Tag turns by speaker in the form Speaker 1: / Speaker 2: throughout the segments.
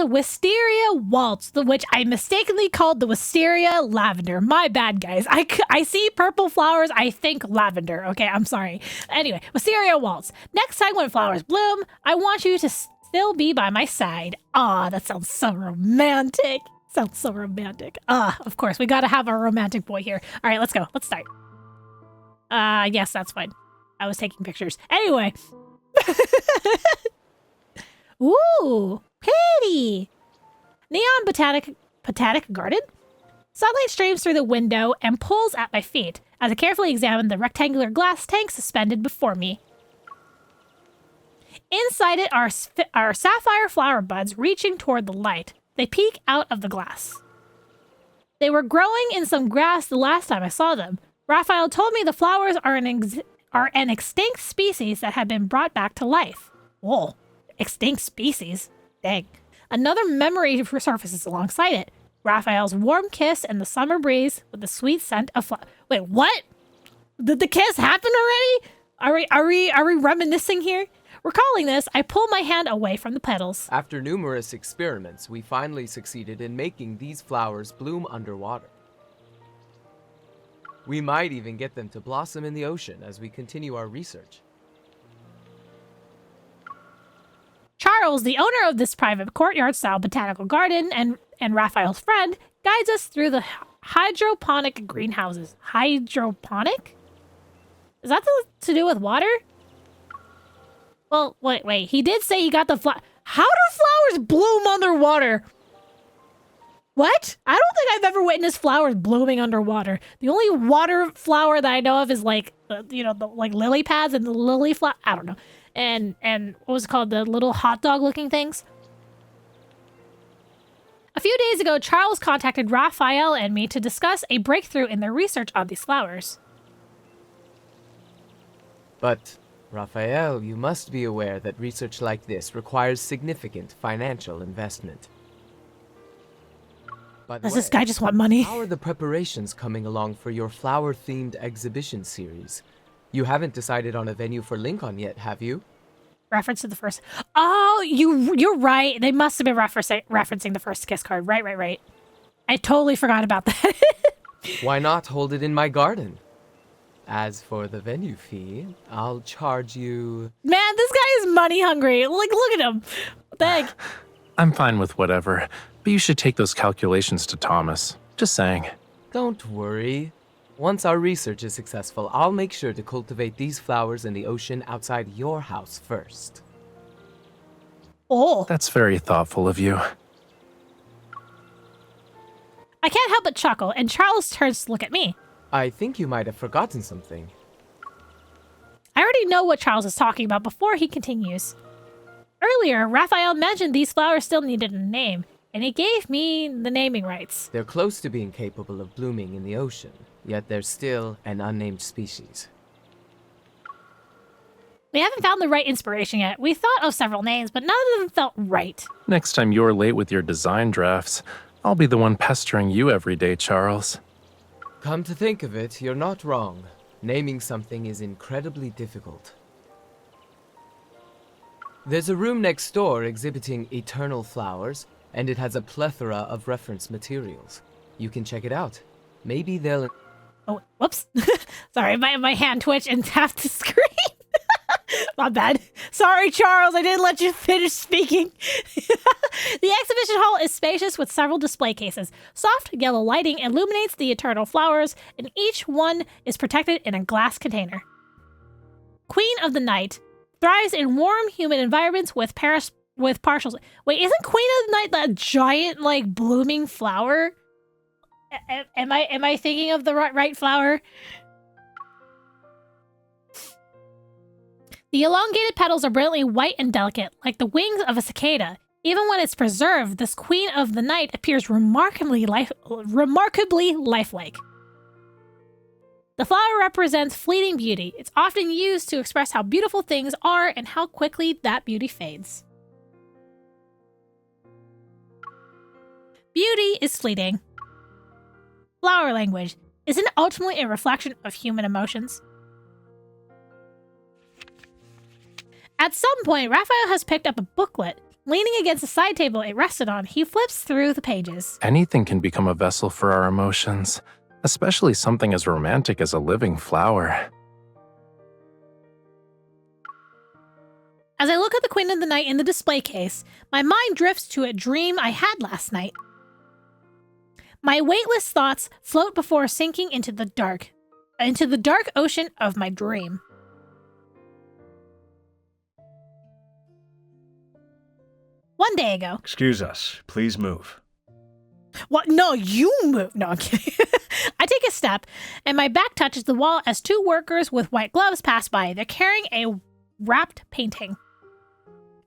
Speaker 1: the Wisteria Waltz, which I mistakenly called the Wisteria Lavender. My bad, guys. I see purple flowers, I think lavender. Okay, I'm sorry. Anyway, Wisteria Waltz. Next time when flowers bloom, I want you to still be by my side. Ah, that sounds so romantic. Sounds so romantic. Of course, we gotta have our romantic boy here. All right, let's go. Let's start. Yes, that's fine. I was taking pictures. Anyway. Ooh, pretty. Neon botanic garden? Sunlight streams through the window and pulls at my feet as I carefully examine the rectangular glass tank suspended before me. Inside it are sapphire flower buds reaching toward the light. They peek out of the glass. They were growing in some grass the last time I saw them. Rafayel told me the flowers are an extinct species that had been brought back to life. Whoa, extinct species? Dang. Another memory resurfaces alongside it. Raphael's warm kiss in the summer breeze with the sweet scent of Wait, what? Did the kiss happen already? Are we reminiscing here? Recalling this, I pull my hand away from the petals.
Speaker 2: After numerous experiments, we finally succeeded in making these flowers bloom underwater. We might even get them to blossom in the ocean as we continue our research.
Speaker 1: Charles, the owner of this private courtyard-style botanical garden and Raphael's friend, guides us through the hydroponic greenhouses. Hydroponic? Is that to do with water? Well, wait. He did say he got the How do flowers bloom underwater? What? I don't think I've ever witnessed flowers blooming underwater. The only water flower that I know of is like, like lily pads and the lily flower. I don't know. And what was it called? The little hot dog looking things. A few days ago, Charles contacted Rafayel and me to discuss a breakthrough in their research on these flowers.
Speaker 2: But, Rafael, you must be aware that research like this requires significant financial investment.
Speaker 1: Does this guy just want money?
Speaker 2: How are the preparations coming along for your flower-themed exhibition series? You haven't decided on a venue for Lincoln yet, have you?
Speaker 1: Reference to the first... Oh, you're right. They must have been referencing the first kiss card. Right. I totally forgot about that.
Speaker 2: Why not hold it in my garden? As for the venue fee, I'll charge you...
Speaker 1: Man, this guy is money hungry. Like, look at him. What the heck?
Speaker 3: I'm fine with whatever, but you should take those calculations to Thomas. Just saying.
Speaker 2: Don't worry. Once our research is successful, I'll make sure to cultivate these flowers in the ocean outside your house first.
Speaker 1: Oh.
Speaker 3: That's very thoughtful of you.
Speaker 1: I can't help but chuckle, and Charles turns to look at me.
Speaker 2: I think you might have forgotten something.
Speaker 1: I already know what Charles is talking about before he continues. Earlier, Raphael mentioned these flowers still needed a name, and he gave me the naming rights.
Speaker 2: They're close to being capable of blooming in the ocean, yet they're still an unnamed species.
Speaker 1: We haven't found the right inspiration yet. We thought of several names, but none of them felt right.
Speaker 3: Next time you're late with your design drafts, I'll be the one pestering you every day, Charles.
Speaker 2: Come to think of it, you're not wrong. Naming something is incredibly difficult. There's a room next door exhibiting eternal flowers, and it has a plethora of reference materials. You can check it out. Maybe they'll...
Speaker 1: Oh, whoops. Sorry, my hand twitched and tapped the screen. My bad. Sorry, Charles, I didn't let you finish speaking. The exhibition hall is spacious with several display cases. Soft yellow lighting illuminates the eternal flowers, and each one is protected in a glass container. Queen of the Night thrives in warm, humid environments with partials. Wait, isn't Queen of the Night that giant, like, blooming flower? Am I thinking of the right flower? The elongated petals are brilliantly white and delicate, like the wings of a cicada. Even when it's preserved, this Queen of the Night appears remarkably lifelike. The flower represents fleeting beauty. It's often used to express how beautiful things are and how quickly that beauty fades. Beauty is fleeting. Flower language. Isn't it ultimately a reflection of human emotions? At some point, Raphael has picked up a booklet Leaning against the side table it rested on, he flips through the pages.
Speaker 3: Anything can become a vessel for our emotions, especially something as romantic as a living flower.
Speaker 1: As I look at the Queen of the Night in the display case, my mind drifts to a dream I had last night. My weightless thoughts float before sinking into the dark ocean of my dream. One day ago.
Speaker 4: Excuse us. Please move.
Speaker 1: What? No, you move. No, I'm kidding. I take a step, and my back touches the wall as two workers with white gloves pass by. They're carrying a wrapped painting.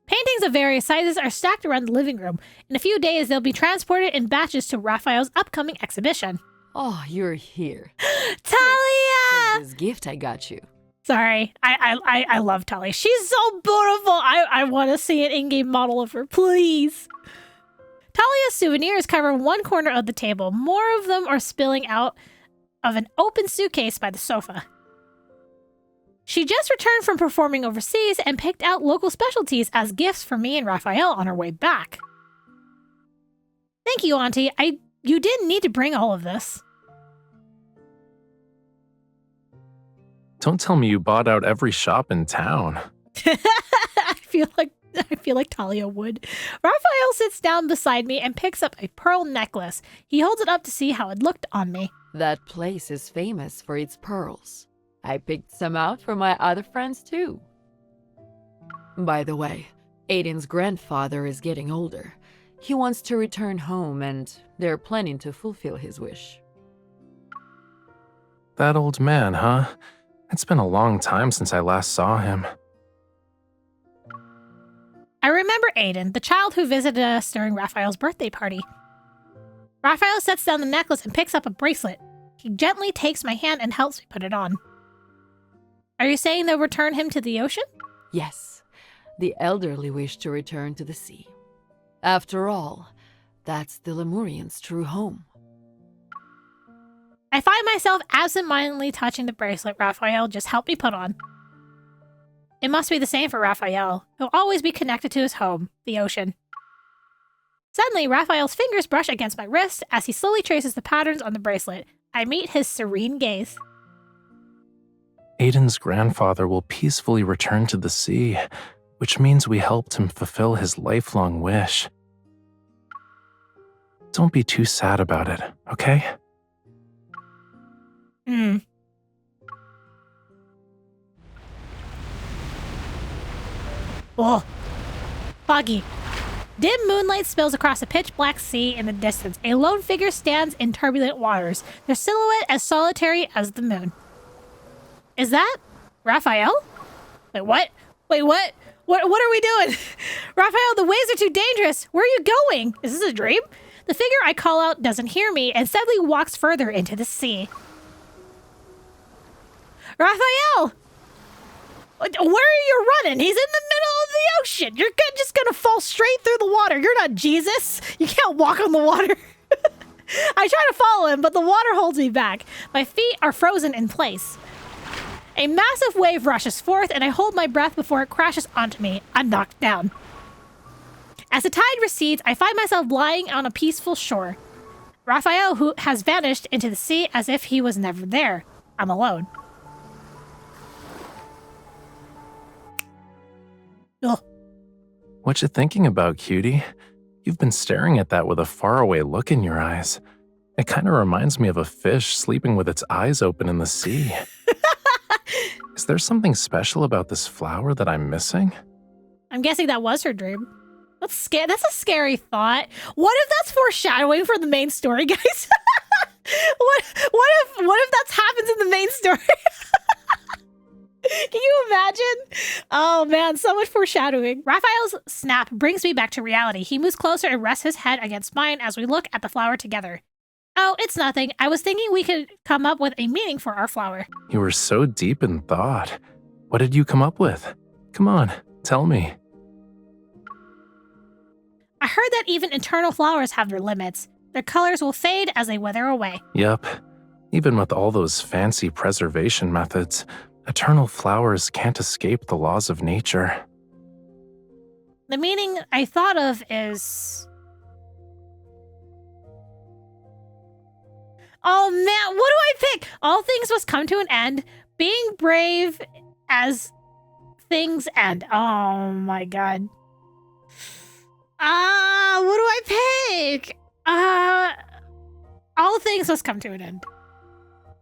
Speaker 1: Paintings of various sizes are stacked around the living room. In a few days, they'll be transported in batches to Rafael's upcoming exhibition.
Speaker 5: Oh, you're here.
Speaker 1: Talia!
Speaker 5: Take this gift I got you.
Speaker 1: Sorry, I love Talia. She's so beautiful. I want to see an in-game model of her, please. Talia's souvenirs cover one corner of the table. More of them are spilling out of an open suitcase by the sofa. She just returned from performing overseas and picked out local specialties as gifts for me and Rafael on our way back. Thank you, Auntie. You didn't need to bring all of this.
Speaker 3: Don't tell me you bought out every shop in town.
Speaker 1: I feel like Talia would. Rafael sits down beside me and picks up a pearl necklace. He holds it up to see how it looked on me.
Speaker 5: That place is famous for its pearls. I picked some out for my other friends too. By the way, Aiden's grandfather is getting older. He wants to return home and they're planning to fulfill his wish.
Speaker 3: That old man, huh? It's been a long time since I last saw him.
Speaker 1: I remember Aiden, the child who visited us during Raphael's birthday party. Rafael sets down the necklace and picks up a bracelet. He gently takes my hand and helps me put it on. Are you saying they'll return him to the ocean?
Speaker 5: Yes, the elderly wish to return to the sea. After all, that's the Lemurians' true home.
Speaker 1: I find myself absent-mindedly touching the bracelet Rafael just helped me put on. It must be the same for Rafael. He'll always be connected to his home, the ocean. Suddenly, Rafael's fingers brush against my wrist as he slowly traces the patterns on the bracelet. I meet his serene gaze.
Speaker 3: Aiden's grandfather will peacefully return to the sea, which means we helped him fulfill his lifelong wish. Don't be too sad about it, okay?
Speaker 1: Oh, foggy. Dim moonlight spills across a pitch-black sea in the distance. A lone figure stands in turbulent waters, their silhouette as solitary as the moon. Is that Rafael? Wait, what? What are we doing? Rafael, the waves are too dangerous. Where are you going? Is this a dream? The figure I call out doesn't hear me and sadly walks further into the sea. Rafael! Where are you running? He's in the middle of the ocean. You're just gonna fall straight through the water. You're not Jesus. You can't walk on the water. I try to follow him, but the water holds me back. My feet are frozen in place. A massive wave rushes forth, and I hold my breath before it crashes onto me. I'm knocked down. As the tide recedes, I find myself lying on a peaceful shore. Rafael, who has vanished into the sea as if he was never there. I'm alone. Ugh.
Speaker 3: What you thinking about, cutie? You've been staring at that with a faraway look in your eyes. It kind of reminds me of a fish sleeping with its eyes open in the sea. Is there something special about this flower that I'm missing?
Speaker 1: I'm guessing that was her dream. That's a scary thought. What if that's foreshadowing for the main story, guys? What if that happens in the main story? Can you imagine? Oh man, so much foreshadowing. Raphael's snap brings me back to reality. He moves closer and rests his head against mine as we look at the flower together. Oh, it's nothing. I was thinking we could come up with a meaning for our flower.
Speaker 3: You were so deep in thought. What did you come up with? Come on, tell me.
Speaker 1: I heard that even eternal flowers have their limits. Their colors will fade as they wither away.
Speaker 3: Yep. Even with all those fancy preservation methods, eternal flowers can't escape the laws of nature.
Speaker 1: The meaning I thought of is... Oh man, what do I pick? All things must come to an end. Being brave as things end. Oh my god. What do I pick? All things must come to an end.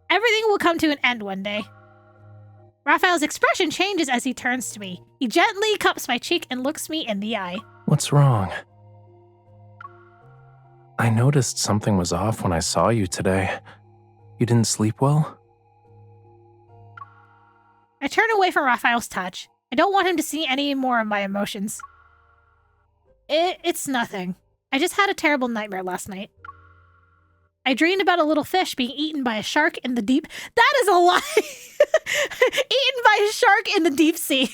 Speaker 1: Everything will come to an end one day. Raphael's expression changes as he turns to me. He gently cups my cheek and looks me in the eye.
Speaker 3: What's wrong? I noticed something was off when I saw you today. You didn't sleep well?
Speaker 1: I turn away from Raphael's touch. I don't want him to see any more of my emotions. It's nothing. I just had a terrible nightmare last night. I dreamed about a little fish being eaten by a shark in the deep... That is a lie! Eaten by a shark in the deep sea.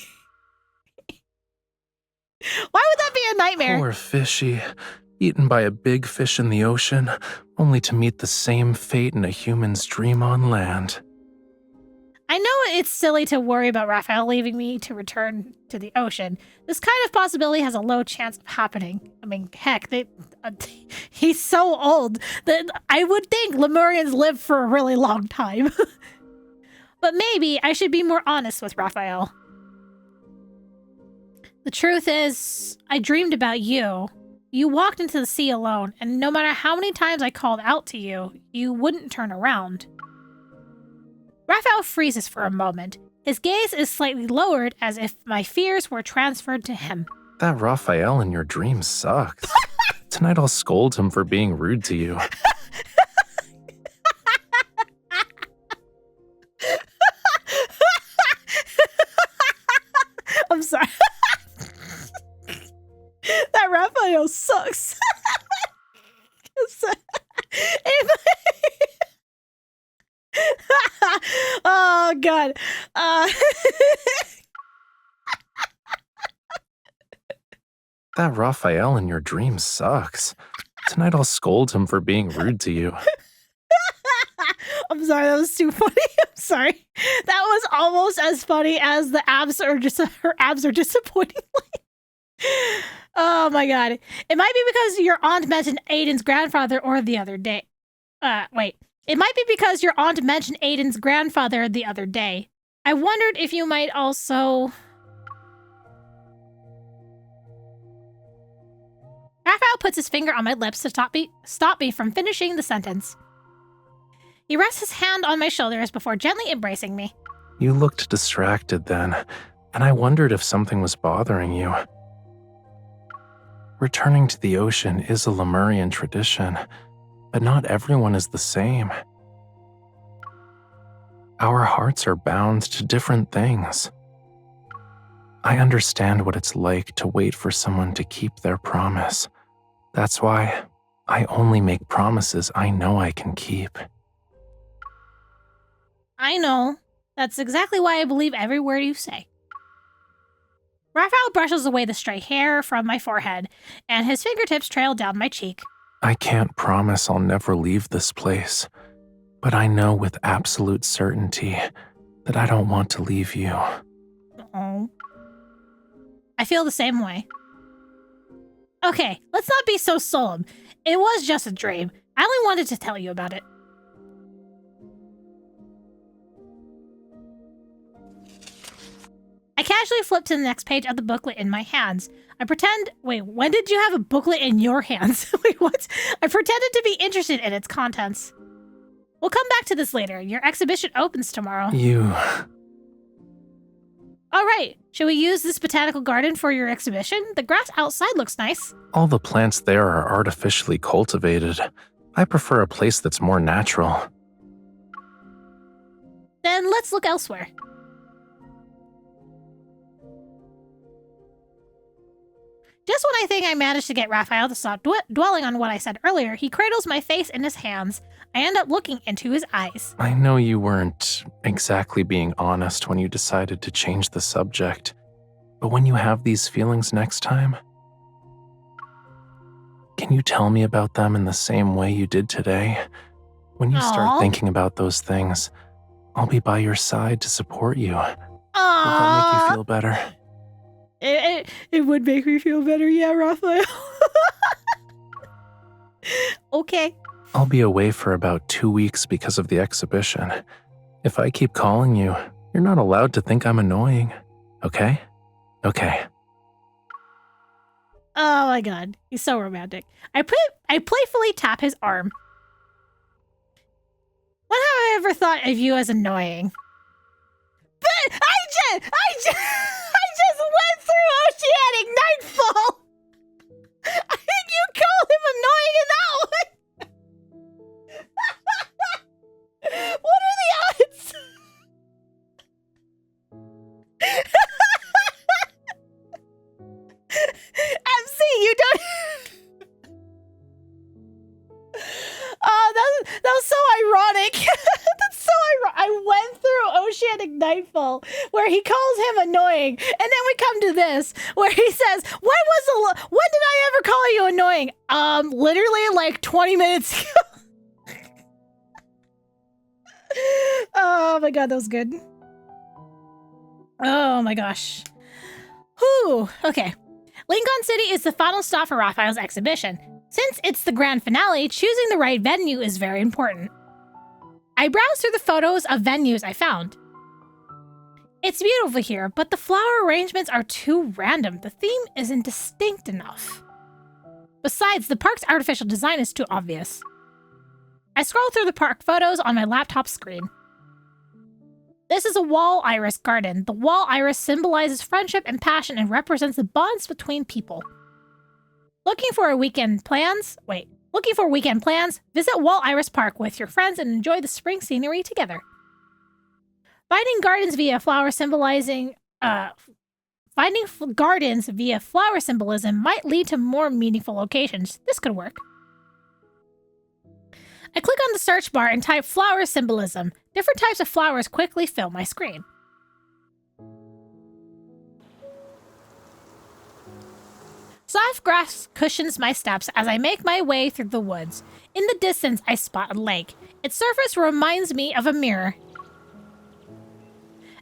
Speaker 1: Why would that be a nightmare?
Speaker 3: Poor fishy. Eaten by a big fish in the ocean, only to meet the same fate in a human's dream on land.
Speaker 1: I know it's silly to worry about Rafayel leaving me to return to the ocean. This kind of possibility has a low chance of happening. I mean, heck, he's so old that I would think Lemurians live for a really long time. But maybe I should be more honest with Rafayel. The truth is, I dreamed about you. You walked into the sea alone, and no matter how many times I called out to you, you wouldn't turn around. Rafayel freezes for a moment. His gaze is slightly lowered as if my fears were transferred to him.
Speaker 3: That Rafayel in your dreams sucks. Tonight I'll scold him for being rude to you.
Speaker 1: I'm sorry. That Rafayel sucks. Oh god.
Speaker 3: That Rafayel in your dreams sucks. Tonight I'll scold him for being rude to you.
Speaker 1: I'm sorry, that was too funny. I'm sorry. That was almost as funny as the abs are just her abs are disappointing. Oh my god. It might be because your aunt mentioned Aiden's grandfather or the other day. Wait. It might be because your aunt mentioned Aiden's grandfather the other day. I wondered if you might also... Rafayel puts his finger on my lips to stop me from finishing the sentence. He rests his hand on my shoulders before gently embracing me.
Speaker 3: You looked distracted then, and I wondered if something was bothering you. Returning to the ocean is a Lemurian tradition, but not everyone is the same. Our hearts are bound to different things. I understand what it's like to wait for someone to keep their promise. That's why I only make promises I know I can keep.
Speaker 1: I know. That's exactly why I believe every word you say. Rafayel brushes away the stray hair from my forehead, and his fingertips trail down my cheek.
Speaker 3: I can't promise I'll never leave this place, but I know with absolute certainty that I don't want to leave you.
Speaker 1: Oh. I feel the same way. Okay, let's not be so solemn. It was just a dream. I only wanted to tell you about it. I casually flip to the next page of the booklet in my hands. I pretend... Wait, when did you have a booklet in your hands? Wait, what? I pretended to be interested in its contents. We'll come back to this later. Your exhibition opens tomorrow.
Speaker 3: You...
Speaker 1: All right. Should we use this botanical garden for your exhibition? The grass outside looks nice.
Speaker 3: All the plants there are artificially cultivated. I prefer a place that's more natural.
Speaker 1: Then let's look elsewhere. Just when I think I managed to get Rafayel to stop dwelling on what I said earlier, he cradles my face in his hands. I end up looking into his eyes.
Speaker 3: I know you weren't exactly being honest when you decided to change the subject, but when you have these feelings next time, can you tell me about them in the same way you did today? When you start thinking about those things, I'll be by your side to support you. Will that make you feel better?
Speaker 1: It would make me feel better, yeah, Raphael. Okay.
Speaker 3: I'll be away for about 2 weeks because of the exhibition. If I keep calling you, you're not allowed to think I'm annoying. Okay? Okay.
Speaker 1: Oh my god, he's so romantic. I playfully tap his arm. When have I ever thought of you as annoying? But I just went through oceanic nightfall. I think you called him annoying in that one. What are the odds? MC, you don't. Oh, that was so ironic. That's so ironic. I went through Oceanic Nightfall where he calls him annoying, and then we come to this where he says, when did I ever call you annoying? Literally like 20 minutes ago. Oh my god, that was good. Oh my gosh. Whew. Okay. Lincoln City is the final stop for Raphael's exhibition. Since it's the grand finale, choosing the right venue is very important. I browsed through the photos of venues I found. It's beautiful here, but the flower arrangements are too random. The theme isn't distinct enough. Besides, the park's artificial design is too obvious. I scroll through the park photos on my laptop screen. This is a wall iris garden. The wall iris symbolizes friendship and passion and represents the bonds between people. Looking for weekend plans? Visit Wall Iris Park with your friends and enjoy the spring scenery together. Finding gardens via flower symbolism might lead to more meaningful locations. This could work. I click on the search bar and type flower symbolism. Different types of flowers quickly fill my screen. Soft grass cushions my steps as I make my way through the woods. In the distance, I spot a lake. Its surface reminds me of a mirror.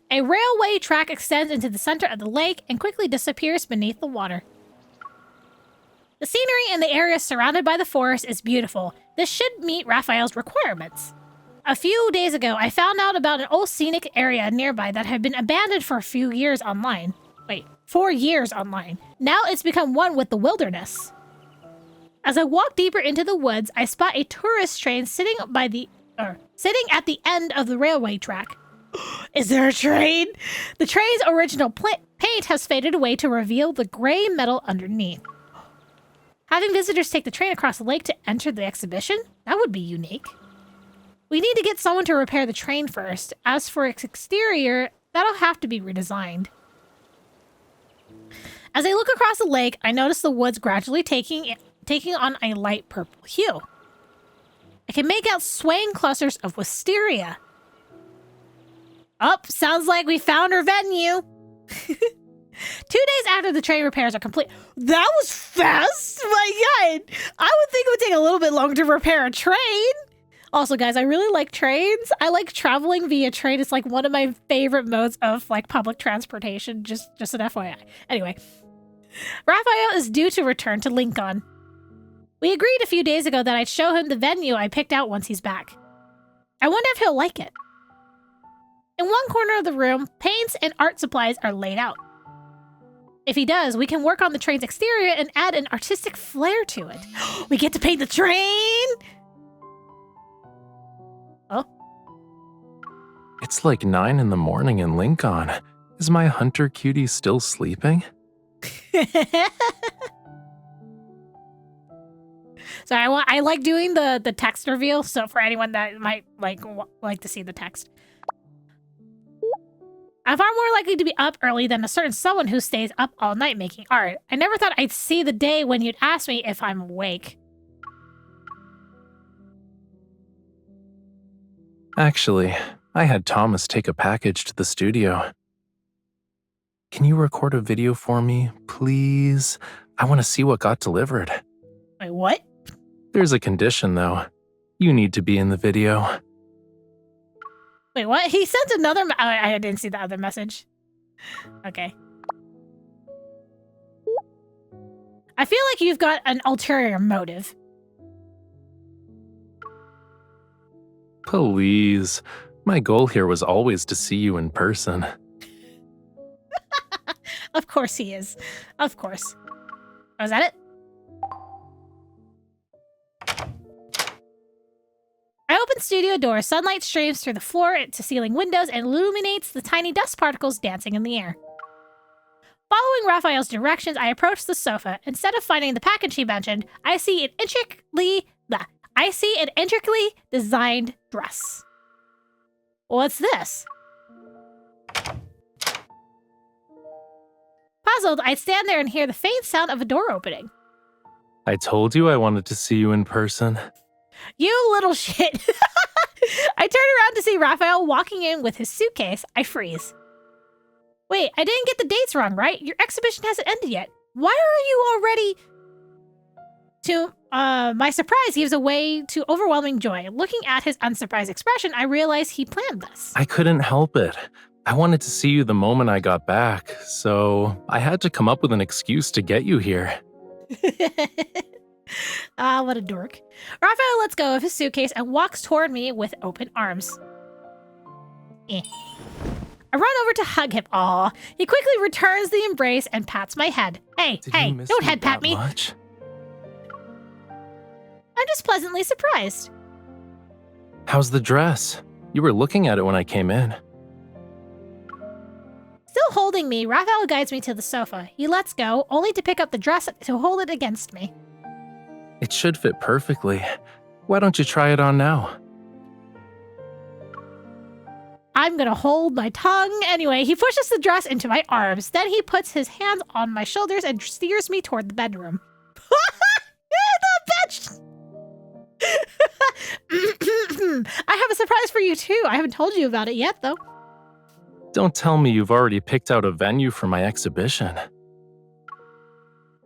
Speaker 1: A railway track extends into the center of the lake and quickly disappears beneath the water. The scenery in the area surrounded by the forest is beautiful. This should meet Raphael's requirements. A few days ago, I found out about an old scenic area nearby that had been abandoned for 4 years online. Now it's become one with the wilderness. As I walk deeper into the woods, I spot a tourist train sitting at the end of the railway track. Is there a train? The train's original paint has faded away to reveal the gray metal underneath. Having visitors take the train across the lake to enter the exhibition? That would be unique. We need to get someone to repair the train first. As for its exterior, that'll have to be redesigned. As I look across the lake, I notice the woods gradually taking on a light purple hue. I can make out swaying clusters of wisteria. Sounds like we found our venue. 2 days after the train repairs are complete. That was fast! My god! I would think it would take a little bit longer to repair a train. Also, guys, I really like trains. I like traveling via train. It's like one of my favorite modes of like public transportation. Just an FYI. Anyway, Rafayel is due to return to Lincoln. We agreed a few days ago that I'd show him the venue I picked out once he's back. I wonder if he'll like it. In one corner of the room, paints and art supplies are laid out. If he does, we can work on the train's exterior and add an artistic flair to it. We get to paint the train! Oh?
Speaker 3: It's like 9 in the morning in Lincoln. Is my hunter cutie still sleeping?
Speaker 1: So I like doing the text reveal, so for anyone that might like to see the text. I'm far more likely to be up early than a certain someone who stays up all night making art. I never thought I'd see the day when you'd ask me if I'm awake.
Speaker 3: Actually, I had Thomas take a package to the studio. Can you record a video for me, please? I want to see what got delivered.
Speaker 1: Wait, what?
Speaker 3: There's a condition, though. You need to be in the video.
Speaker 1: Wait, what? He sent another I didn't see the other message. Okay. I feel like you've got an ulterior motive.
Speaker 3: Please. My goal here was always to see you in person.
Speaker 1: Of course he is. Of course. Oh, is that it? I open studio door. Sunlight streams through the floor to ceiling windows and illuminates the tiny dust particles dancing in the air. Following Raphael's directions, I approach the sofa. Instead of finding the package he mentioned, I see an intricately designed dress. What's this? Puzzled, I stand there and hear the faint sound of a door opening.
Speaker 3: I told you I wanted to see you in person.
Speaker 1: You little shit. I turn around to see Rafayel walking in with his suitcase. I freeze. Wait, I didn't get the dates wrong, right? Your exhibition hasn't ended yet. Why are you already... To my surprise gives way to overwhelming joy. Looking at his unsurprised expression, I realize he planned this.
Speaker 3: I couldn't help it. I wanted to see you the moment I got back, so I had to come up with an excuse to get you here.
Speaker 1: Ah, what a dork. Raphael lets go of his suitcase and walks toward me with open arms. I run over to hug him. Aw. He quickly returns the embrace and pats my head. Hey, don't head pat me.
Speaker 3: Much?
Speaker 1: I'm just pleasantly surprised.
Speaker 3: How's the dress? You were looking at it when I came in.
Speaker 1: Still holding me, Raphael guides me to the sofa. He lets go, only to pick up the dress to hold it against me.
Speaker 3: It should fit perfectly. Why don't you try it on now?
Speaker 1: I'm gonna hold my tongue. Anyway, he pushes the dress into my arms. Then he puts his hands on my shoulders and steers me toward the bedroom. The bitch! I have a surprise for you too. I haven't told you about it yet, though.
Speaker 3: Don't tell me you've already picked out a venue for my exhibition.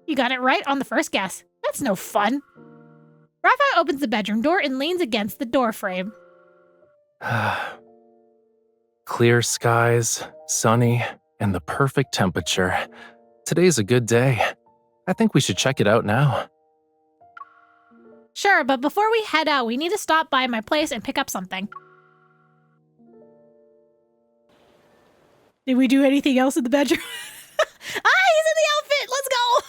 Speaker 1: You got it right on the first guess. That's no fun. Raphael opens the bedroom door and leans against the door frame.
Speaker 3: Clear skies, sunny, and the perfect temperature. Today's a good day. I think we should check it out now.
Speaker 1: Sure, but before we head out, we need to stop by my place and pick up something. Did we do anything else in the bedroom? He's in the outfit! Let's go!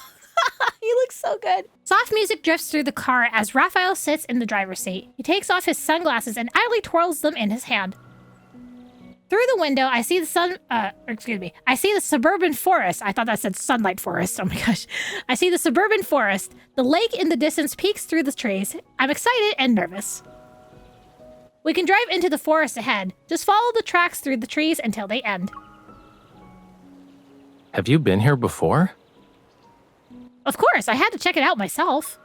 Speaker 1: He looks so good. Soft music drifts through the car as Raphael sits in the driver's seat. He takes off his sunglasses and idly twirls them in his hand. Through the window, I see I see the suburban forest. I thought that said sunlight forest. Oh my gosh. I see the suburban forest. The lake in the distance peeks through the trees. I'm excited and nervous. We can drive into the forest ahead. Just follow the tracks through the trees until they end.
Speaker 3: Have you been here before?
Speaker 1: Of course, I had to check it out myself.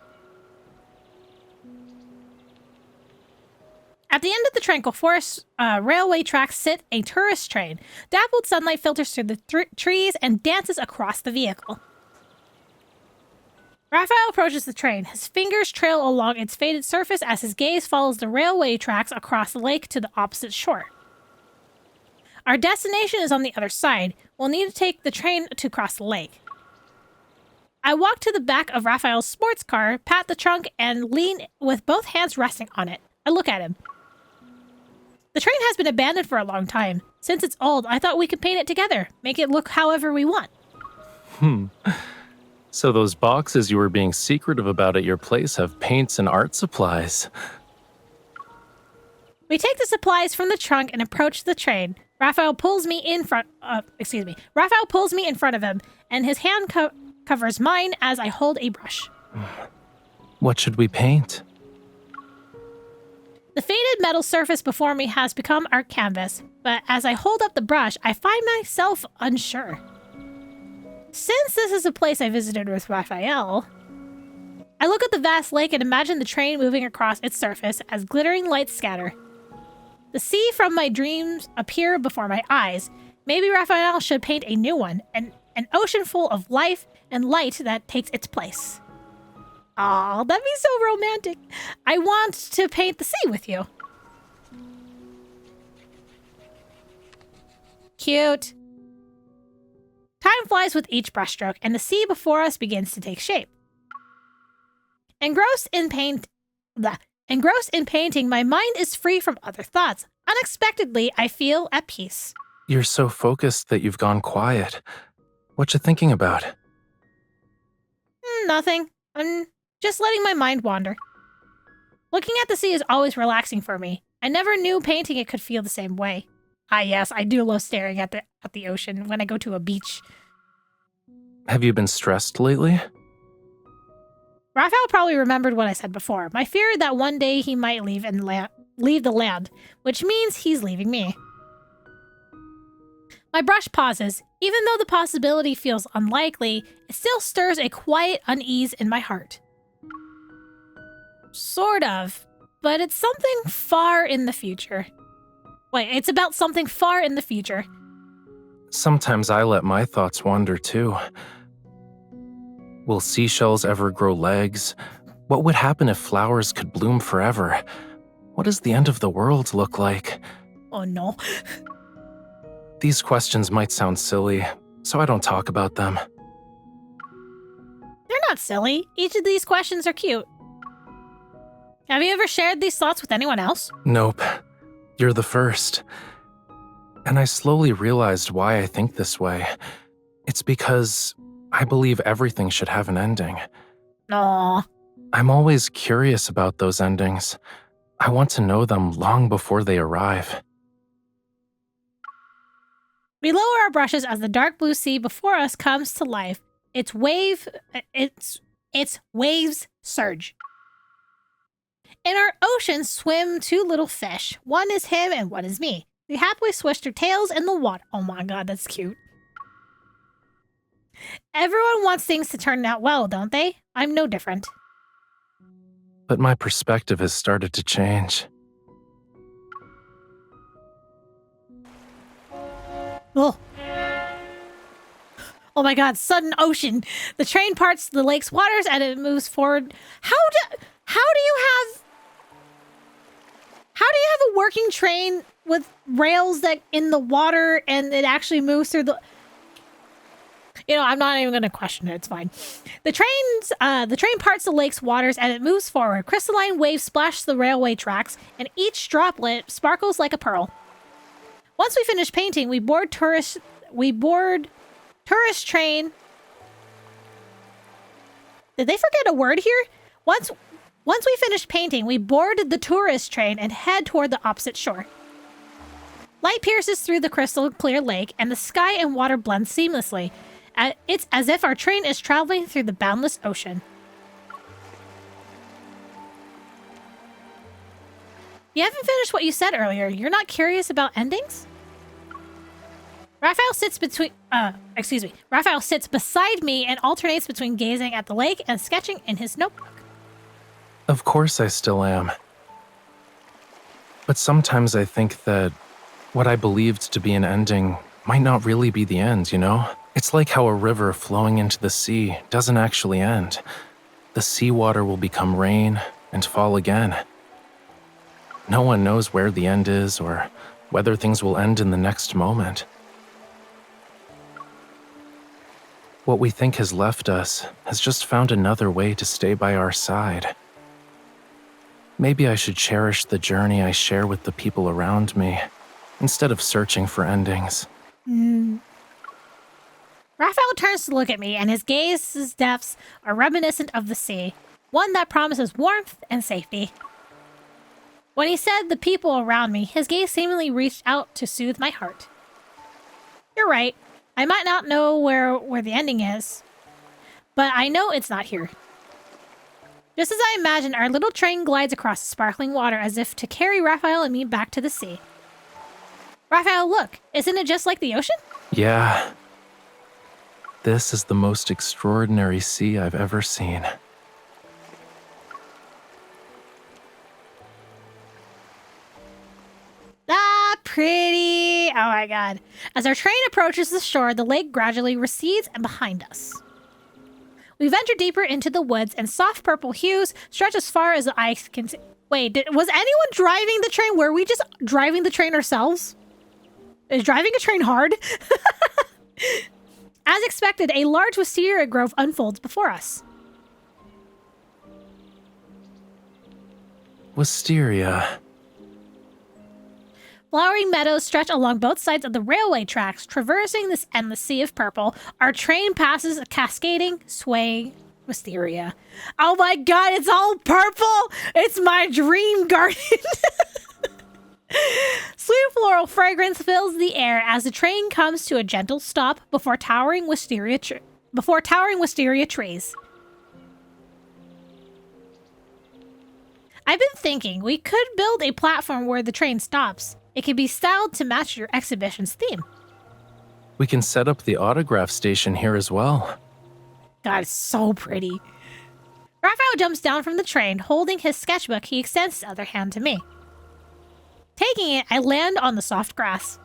Speaker 1: At the end of the tranquil forest railway tracks sit a tourist train. Dappled sunlight filters through the trees and dances across the vehicle. Raphael approaches the train. His fingers trail along its faded surface as his gaze follows the railway tracks across the lake to the opposite shore. Our destination is on the other side. We'll need to take the train to cross the lake. I walk to the back of Raphael's sports car, pat the trunk, and lean with both hands resting on it. I look at him. The train has been abandoned for a long time. Since it's old, I thought we could paint it together, make it look however we want.
Speaker 3: So those boxes you were being secretive about at your place have paints and art supplies.
Speaker 1: We take the supplies from the trunk and approach the train. Raphael pulls me in front of him, and his hand covers mine as I hold a brush.
Speaker 3: What should we paint?
Speaker 1: The faded metal surface before me has become our canvas, but as I hold up the brush, I find myself unsure. Since this is a place I visited with Rafayel, I look at the vast lake and imagine the train moving across its surface as glittering lights scatter. The sea from my dreams appear before my eyes. Maybe Rafayel should paint a new one, an ocean full of life and light that takes its place. Aw, that'd be so romantic. I want to paint the sea with you. Cute. Time flies with each brushstroke, and the sea before us begins to take shape. Engrossed in painting, my mind is free from other thoughts. Unexpectedly, I feel at peace.
Speaker 3: You're so focused that you've gone quiet. What you thinking about?
Speaker 1: Nothing. I'm just letting my mind wander. Looking at the sea is always relaxing for me. I never knew painting it could feel the same way. Ah, yes, I do love staring at the ocean when I go to a beach.
Speaker 3: Have you been stressed lately?
Speaker 1: Raphael probably remembered what I said before. My fear that one day he might leave the land, which means he's leaving me. My brush pauses. Even though the possibility feels unlikely, it still stirs a quiet unease in my heart. Sort of, but it's something far in the future. Wait, it's about something far in the future.
Speaker 3: Sometimes I let my thoughts wander too. Will seashells ever grow legs? What would happen if flowers could bloom forever? What does the end of the world look like?
Speaker 1: Oh no.
Speaker 3: These questions might sound silly, so I don't talk about them.
Speaker 1: They're not silly. Each of these questions are cute. Have you ever shared these thoughts with anyone else?
Speaker 3: Nope. You're the first. And I slowly realized why I think this way. It's because I believe everything should have an ending.
Speaker 1: Aww.
Speaker 3: I'm always curious about those endings. I want to know them long before they arrive.
Speaker 1: We lower our brushes as the dark blue sea before us comes to life. Its waves surge. In our ocean swim two little fish. One is him and one is me. They happily swish their tails in the water. Oh my god, that's cute. Everyone wants things to turn out well, don't they? I'm no different.
Speaker 3: But my perspective has started to change.
Speaker 1: Oh. Oh my god, sudden ocean. The train parts the lake's waters and it moves forward. How do you have a working train with rails that in the water and it actually moves through the... You know, I'm not even going to question it. It's fine. The train parts the lake's waters and it moves forward. Crystalline waves splash the railway tracks and each droplet sparkles like a pearl. Once we finish painting, we board tourist train. Did they forget a word here? Once we finish painting, we board the tourist train and head toward the opposite shore. Light pierces through the crystal clear lake and the sky and water blend seamlessly. It's as if our train is traveling through the boundless ocean. You haven't finished what you said earlier. You're not curious about endings? Raphael sits beside me and alternates between gazing at the lake and sketching in his notebook.
Speaker 3: Of course I still am. But sometimes I think that what I believed to be an ending might not really be the end, you know? It's like how a river flowing into the sea doesn't actually end. The seawater will become rain and fall again. No one knows where the end is or whether things will end in the next moment. What we think has left us has just found another way to stay by our side. Maybe I should cherish the journey I share with the people around me, instead of searching for endings.
Speaker 1: Raphael turns to look at me, and his gaze's depths are reminiscent of the sea, one that promises warmth and safety. When he said the people around me, his gaze seemingly reached out to soothe my heart. You're right. I might not know where the ending is, but I know it's not here. Just as I imagined, our little train glides across the sparkling water as if to carry Raphael and me back to the sea. Raphael, look, isn't it just like the ocean?
Speaker 3: Yeah. This is the most extraordinary sea I've ever seen.
Speaker 1: Ah, pretty. Oh my god. As our train approaches the shore, the lake gradually recedes and behind us. We venture deeper into the woods and soft purple hues stretch as far as the eye can see. Wait, was anyone driving the train? Were we just driving the train ourselves? Is driving a train hard? As expected, a large wisteria grove unfolds before us.
Speaker 3: Wisteria.
Speaker 1: Flowering meadows stretch along both sides of the railway tracks, traversing this endless sea of purple. Our train passes a cascading, swaying wisteria. Oh my god, it's all purple! It's my dream garden! Sweet floral fragrance fills the air as the train comes to a gentle stop before towering wisteria trees. I've been thinking we could build a platform where the train stops. It can be styled to match your exhibition's theme.
Speaker 3: We can set up the autograph station here as well.
Speaker 1: God, it's so pretty. Raphael jumps down from the train. Holding his sketchbook, he extends his other hand to me. Taking it, I land on the soft grass.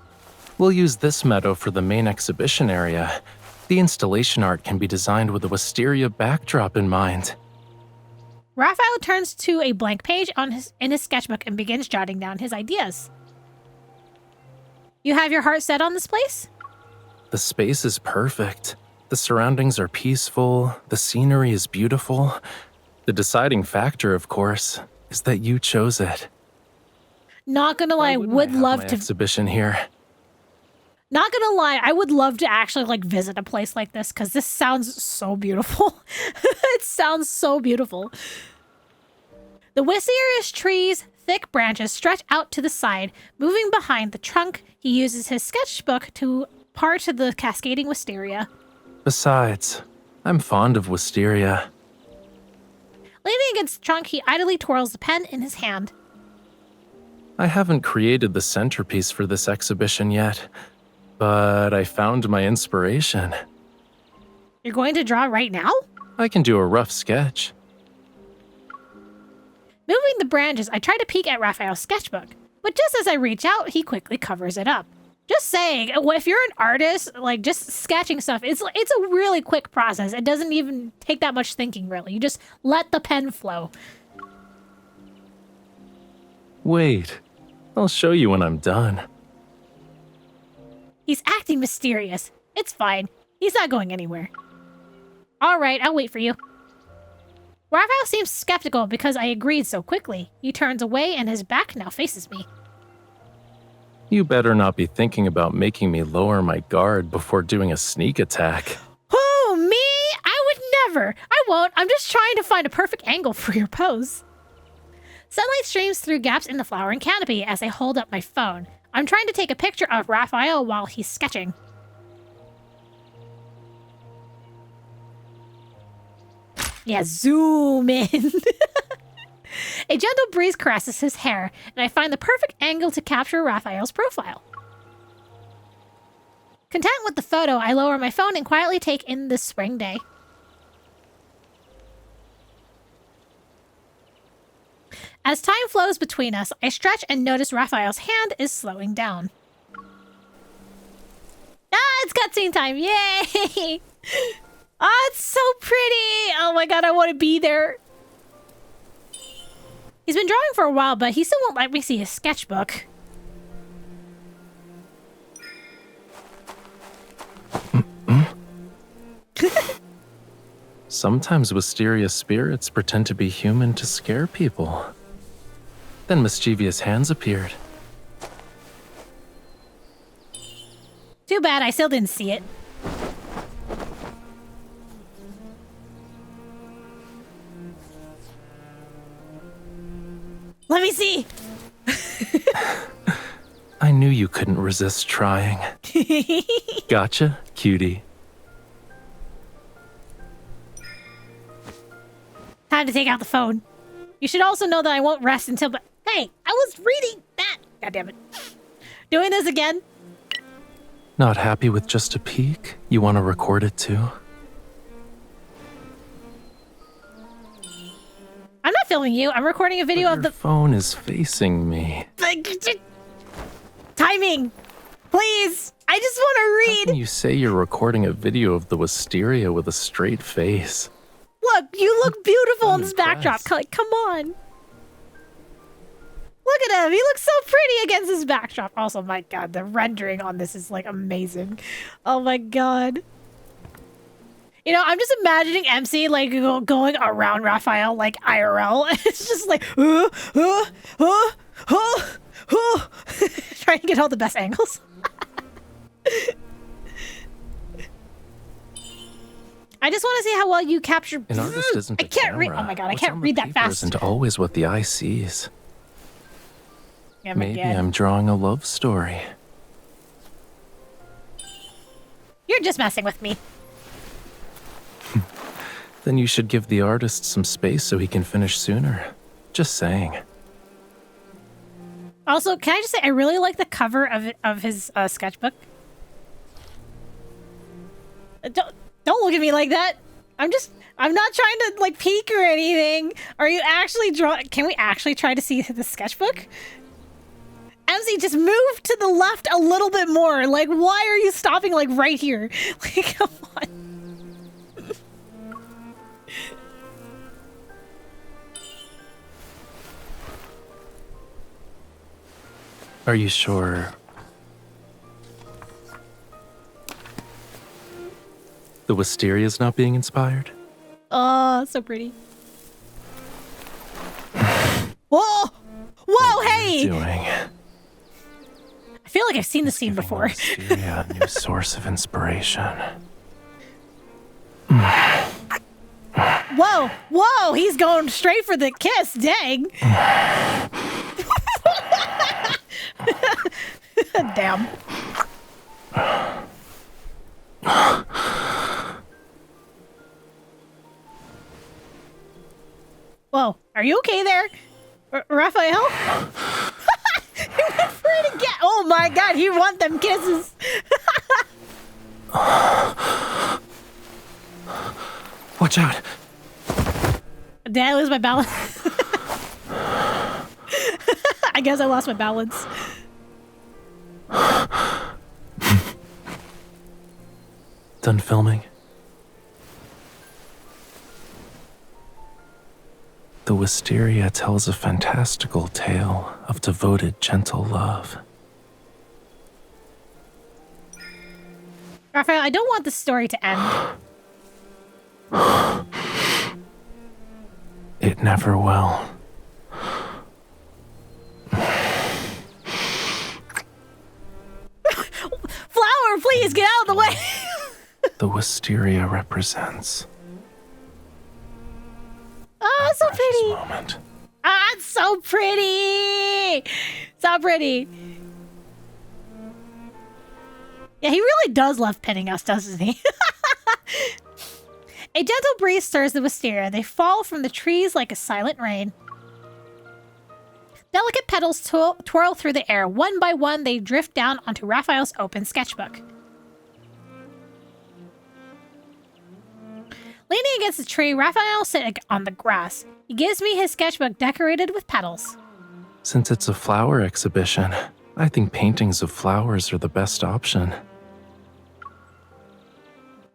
Speaker 3: We'll use this meadow for the main exhibition area. The installation art can be designed with a wisteria backdrop in mind.
Speaker 1: Raphael turns to a blank page in his sketchbook and begins jotting down his ideas. You have your heart set on this place?
Speaker 3: The space is perfect. The surroundings are peaceful. The scenery is beautiful. The deciding factor, of course, is that you chose it.
Speaker 1: Not gonna lie, would love to
Speaker 3: exhibition here.
Speaker 1: Not gonna lie, I would love to actually visit a place like this because this sounds so beautiful. It sounds so beautiful. The wisteria's trees' thick branches stretch out to the side. Moving behind the trunk, he uses his sketchbook to part to the cascading wisteria.
Speaker 3: Besides, I'm fond of wisteria.
Speaker 1: Leaning against the trunk, he idly twirls the pen in his hand.
Speaker 3: I haven't created the centerpiece for this exhibition yet, but I found my inspiration.
Speaker 1: You're going to draw right now?
Speaker 3: I can do a rough sketch.
Speaker 1: Moving the branches, I try to peek at Raphael's sketchbook, but just as I reach out, he quickly covers it up. Just saying, if you're an artist, just sketching stuff, it's a really quick process. It doesn't even take that much thinking, really. You just let the pen flow.
Speaker 3: Wait, I'll show you when I'm done.
Speaker 1: He's acting mysterious. It's fine. He's not going anywhere. All right, I'll wait for you. Raphael seems skeptical because I agreed so quickly. He turns away and his back now faces me.
Speaker 3: You better not be thinking about making me lower my guard before doing a sneak attack.
Speaker 1: Who, me? I would never. I won't. I'm just trying to find a perfect angle for your pose. Sunlight streams through gaps in the flowering canopy as I hold up my phone. I'm trying to take a picture of Rafayel while he's sketching. Yeah, zoom in. A gentle breeze caresses his hair, and I find the perfect angle to capture Raphael's profile. Content with the photo, I lower my phone and quietly take in this spring day. As time flows between us, I stretch and notice Raphael's hand is slowing down. Ah, it's cutscene time! Yay! Oh, it's so pretty! Oh my god, I want to be there. He's been drawing for a while, but he still won't let me see his sketchbook.
Speaker 3: Sometimes wisteria spirits pretend to be human to scare people. Then mischievous hands appeared.
Speaker 1: Too bad, I still didn't see it. Let me see!
Speaker 3: I knew you couldn't resist trying. Gotcha, cutie.
Speaker 1: Time to take out the phone. You should also know that I won't rest until... Hey, I was reading that! God damn it. Doing this again?
Speaker 3: Not happy with just a peek? You want to record it too?
Speaker 1: I'm not filming you. I'm recording a video of the...
Speaker 3: Your phone is facing me.
Speaker 1: Timing! Please! I just want to read!
Speaker 3: How can you say you're recording a video of the wisteria with a straight face?
Speaker 1: Look, you look beautiful in this
Speaker 3: impressed.
Speaker 1: backdrop. Like, come on. Look at him. He looks so pretty against his backdrop. Also, my god, the rendering on this is, amazing. Oh my god. You know, I'm just imagining MC like going around Raphael like IRL. It's just like, trying to get all the best angles. I just want to see how well you capture.
Speaker 3: An artist isn't
Speaker 1: I
Speaker 3: a
Speaker 1: can't read.
Speaker 3: camera.
Speaker 1: Oh my god, I
Speaker 3: What's
Speaker 1: can't
Speaker 3: on the
Speaker 1: read that
Speaker 3: paper
Speaker 1: fast.
Speaker 3: Isn't always what the eye sees.
Speaker 1: Yeah,
Speaker 3: Maybe
Speaker 1: again.
Speaker 3: I'm drawing a love story.
Speaker 1: You're just messing with me.
Speaker 3: Then you should give the artist some space so he can finish sooner. Just saying.
Speaker 1: Also, can I just say I really like the cover of his sketchbook. Don't look at me like that. I'm not trying to like peek or anything. Are you actually Can we actually try to see the sketchbook? MC, just move to the left a little bit more. Like, why are you stopping like right here? Like, come on.
Speaker 3: Are you sure? The Wisteria's not being inspired?
Speaker 1: Oh, so pretty. Whoa! Whoa, hey!
Speaker 3: Doing?
Speaker 1: I feel like I've seen this scene before.
Speaker 3: Wisteria a new source of inspiration.
Speaker 1: Whoa! Whoa! He's going straight for the kiss, dang! Damn. Whoa, are you okay there? Raphael? He went for it again! Oh my god, he want them kisses!
Speaker 3: Watch out!
Speaker 1: Did I lose my balance? I guess I lost my balance.
Speaker 3: Done filming? The Wisteria tells a fantastical tale of devoted, gentle love.
Speaker 1: Raphael, I don't want this story to end.
Speaker 3: It never will.
Speaker 1: Flower, please get out of the way!
Speaker 3: The Wisteria represents
Speaker 1: Oh, so
Speaker 3: precious
Speaker 1: pretty!
Speaker 3: moment.
Speaker 1: Ah, it's so pretty! So pretty. Yeah, he really does love pinning us, doesn't he? A gentle breeze stirs the wisteria. They fall from the trees like a silent rain. Delicate petals twirl through the air. One by one, they drift down onto Raphael's open sketchbook. Leaning against the tree, Raphael sits on the grass. He gives me his sketchbook decorated with petals.
Speaker 3: Since it's a flower exhibition, I think paintings of flowers are the best option.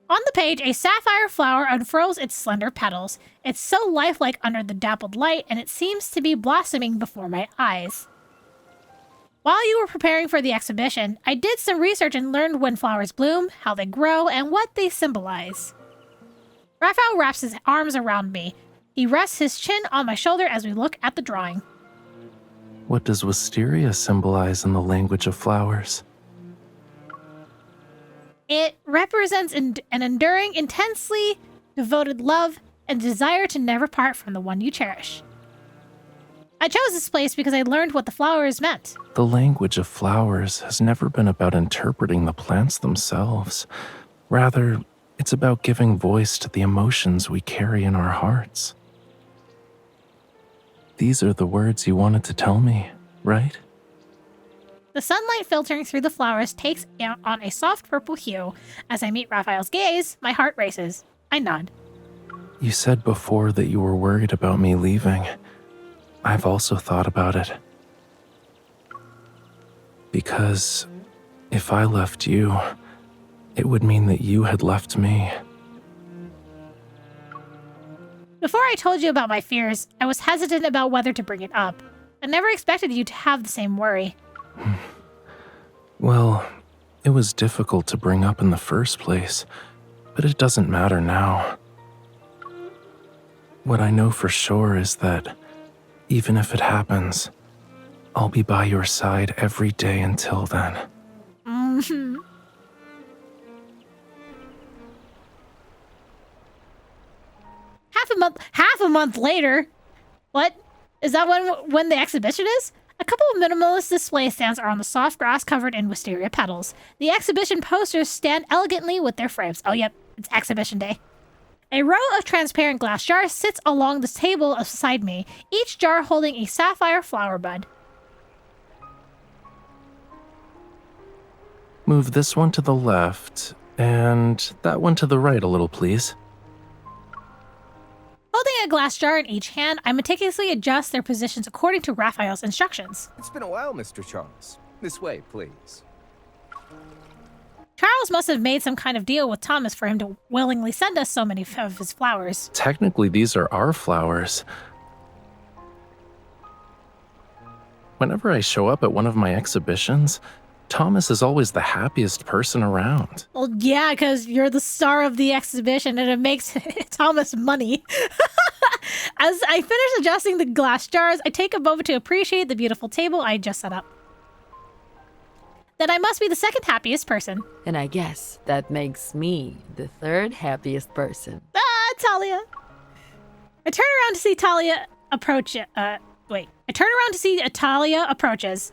Speaker 1: On the page, a sapphire flower unfurls its slender petals. It's so lifelike under the dappled light, and it seems to be blossoming before my eyes. While you were preparing for the exhibition, I did some research and learned when flowers bloom, how they grow, and what they symbolize. Raphael wraps his arms around me. He rests his chin on my shoulder as we look at the drawing.
Speaker 3: What does wisteria symbolize in the language of flowers?
Speaker 1: It represents an enduring, intensely devoted love and desire to never part from the one you cherish. I chose this place because I learned what the flowers meant.
Speaker 3: The language of flowers has never been about interpreting the plants themselves. Rather, it's about giving voice to the emotions we carry in our hearts. These are the words you wanted to tell me, right?
Speaker 1: The sunlight filtering through the flowers takes on a soft purple hue. As I meet Raphael's gaze, my heart races. I nod.
Speaker 3: You said before that you were worried about me leaving. I've also thought about it. Because if I left you, it would mean that you had left me.
Speaker 1: Before I told you about my fears, I was hesitant about whether to bring it up. I never expected you to have the same worry.
Speaker 3: Well, it was difficult to bring up in the first place. but it doesn't matter now. What I know for sure is that even if it happens, I'll be by your side every day until then.
Speaker 1: Mm-hmm. Half a month later. What? Is that when the exhibition is? A couple of minimalist display stands are on the soft grass covered in wisteria petals. The exhibition posters stand elegantly with their frames. Oh, yep, it's exhibition day. A row of transparent glass jars sits along the table beside me, each jar holding a sapphire flower bud.
Speaker 3: Move this one to the left, and that one to the right a little, please.
Speaker 1: Holding a glass jar in each hand, I meticulously adjust their positions according to Raphael's instructions.
Speaker 6: It's been a while, Mr. Charles. This way, please.
Speaker 1: Charles must have made some kind of deal with Thomas for him to willingly send us so many of his flowers.
Speaker 3: Technically, these are our flowers. Whenever I show up at one of my exhibitions, Thomas is always the happiest person around.
Speaker 1: Well, yeah, because you're the star of the exhibition and it makes Thomas money. As I finish adjusting the glass jars, I take a moment to appreciate the beautiful table I just set up. Then I must be the second happiest person.
Speaker 5: And I guess that makes me the third happiest person.
Speaker 1: Ah, Talia. I turn around to see Talia approach. I turn around to see Talia approaches.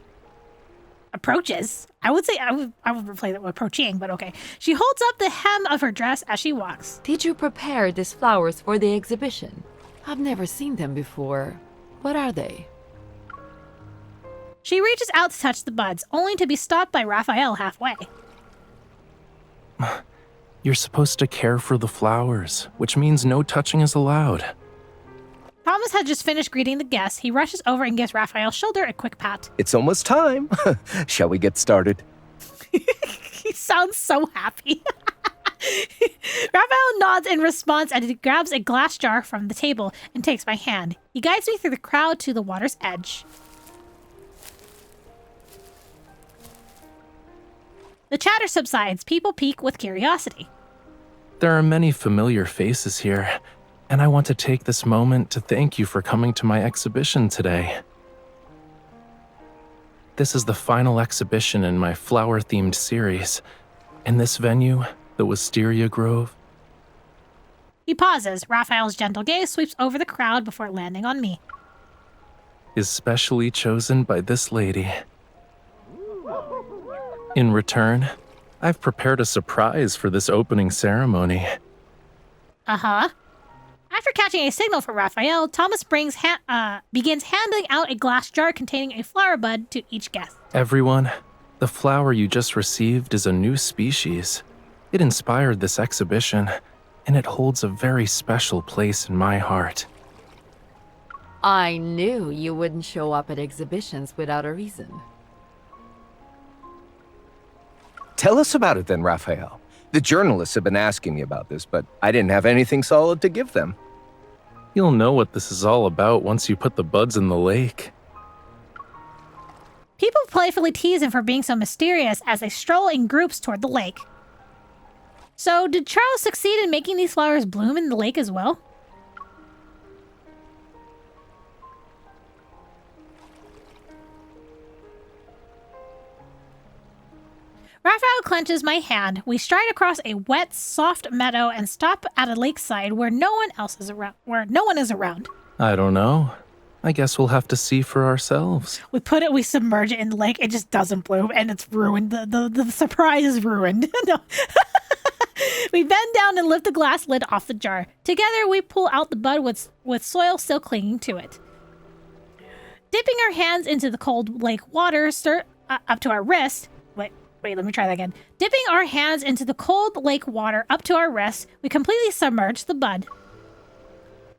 Speaker 1: Approaches? I would say I would replace it with approaching, but okay. She holds up the hem of her dress as she walks.
Speaker 5: Did you prepare these flowers for the exhibition? I've never seen them before. What are they?
Speaker 1: She reaches out to touch the buds, only to be stopped by Rafayel halfway.
Speaker 3: You're supposed to care for the flowers, which means no touching is allowed.
Speaker 1: Thomas had just finished greeting the guests. He rushes over and gives Raphael's shoulder a quick pat.
Speaker 6: It's almost time. Shall we get started?
Speaker 1: He sounds so happy. Raphael nods in response and he grabs a glass jar from the table and takes my hand. He guides me through the crowd to the water's edge. The chatter subsides. People peek with curiosity.
Speaker 3: There are many familiar faces here, and I want to take this moment to thank you for coming to my exhibition today. This is the final exhibition in my flower-themed series. In this venue, the Wisteria Grove.
Speaker 1: He pauses. Raphael's gentle gaze sweeps over the crowd before landing on me.
Speaker 3: Is specially chosen by this lady. In return, I've prepared a surprise for this opening ceremony.
Speaker 1: Uh-huh. After catching a signal from Rafayel, Thomas begins handing out a glass jar containing a flower bud to each guest.
Speaker 3: Everyone, the flower you just received is a new species. It inspired this exhibition, and it holds a very special place in my heart.
Speaker 5: I knew you wouldn't show up at exhibitions without a reason.
Speaker 6: Tell us about it then, Raphael. The journalists have been asking me about this, but I didn't have anything solid to give them.
Speaker 3: You'll know what this is all about once you put the buds in the lake.
Speaker 1: People playfully tease him for being so mysterious as they stroll in groups toward the lake. So, did Charles succeed in making these flowers bloom in the lake as well? Raphael clenches my hand. We stride across a wet, soft meadow and stop at a lakeside where no one is around.
Speaker 3: I don't know. I guess we'll have to see for ourselves.
Speaker 1: We submerge it in the lake. It just doesn't bloom, and it's ruined. The surprise is ruined. No. We bend down and lift the glass lid off the jar. Together, we pull out the bud with soil still clinging to it. Dipping our hands into the cold lake water, up to our wrist. Wait, let me try that again. Dipping our hands into the cold lake water up to our wrists, we completely submerge the bud.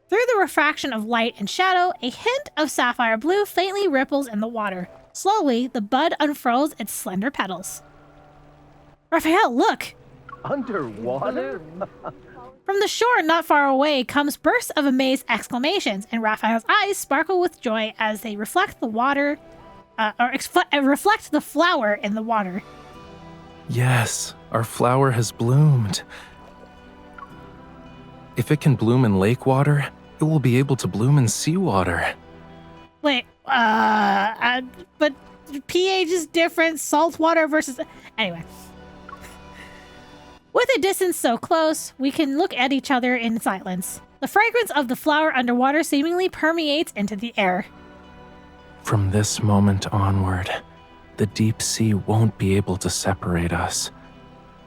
Speaker 1: Through the refraction of light and shadow, a hint of sapphire blue faintly ripples in the water. Slowly, the bud unfurls its slender petals. Rafayel, look!
Speaker 6: Underwater?
Speaker 1: From the shore not far away comes bursts of amazed exclamations, and Raphael's eyes sparkle with joy as they reflect the water, reflect the flower in the water.
Speaker 3: Yes, our flower has bloomed. If it can bloom in lake water, it will be able to bloom in seawater.
Speaker 1: Wait, but pH is different, salt water versus... Anyway. With a distance so close, we can look at each other in silence. The fragrance of the flower underwater seemingly permeates into the air.
Speaker 3: From this moment onward, the deep sea won't be able to separate us.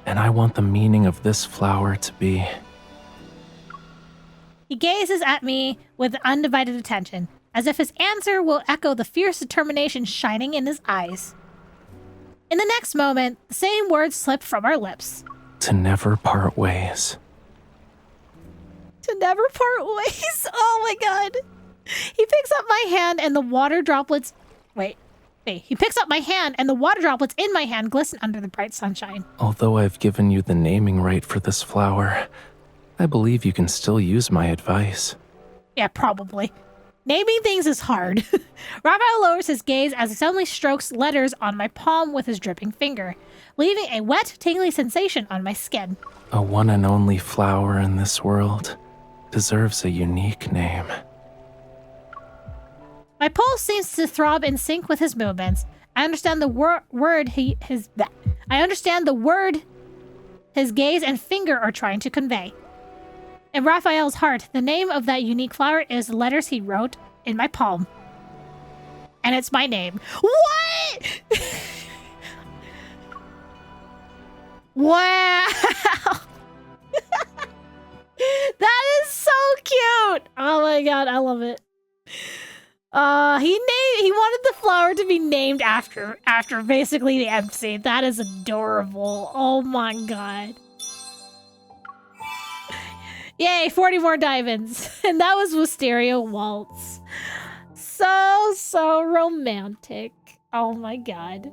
Speaker 3: And I want the meaning of this flower to be...
Speaker 1: He gazes at me with undivided attention, as if his answer will echo the fierce determination shining in his eyes. In the next moment, the same words slip from our lips.
Speaker 3: To never part ways.
Speaker 1: To never part ways? Oh my god. He picks up my hand and the water droplets... Wait. He picks up my hand and the water droplets in my hand glisten under the bright sunshine.
Speaker 3: Although I've given you the naming right for this flower, I believe you can still use my advice.
Speaker 1: Yeah, probably. Naming things is hard. Rafael lowers his gaze as he suddenly strokes letters on my palm with his dripping finger, leaving a wet, tingly sensation on my skin.
Speaker 3: A one and only flower in this world deserves a unique name.
Speaker 1: My pulse seems to throb in sync with his movements. I understand the word his gaze and finger are trying to convey. In Raphael's heart, the name of that unique flower is the letters he wrote in my palm. And it's my name. What? Wow. That is so cute. Oh my god, I love it. He wanted the flower to be named after basically the MC. That is adorable. Oh my god. Yay, 40 more diamonds. And that was Wisteria Waltz. So romantic. Oh my god.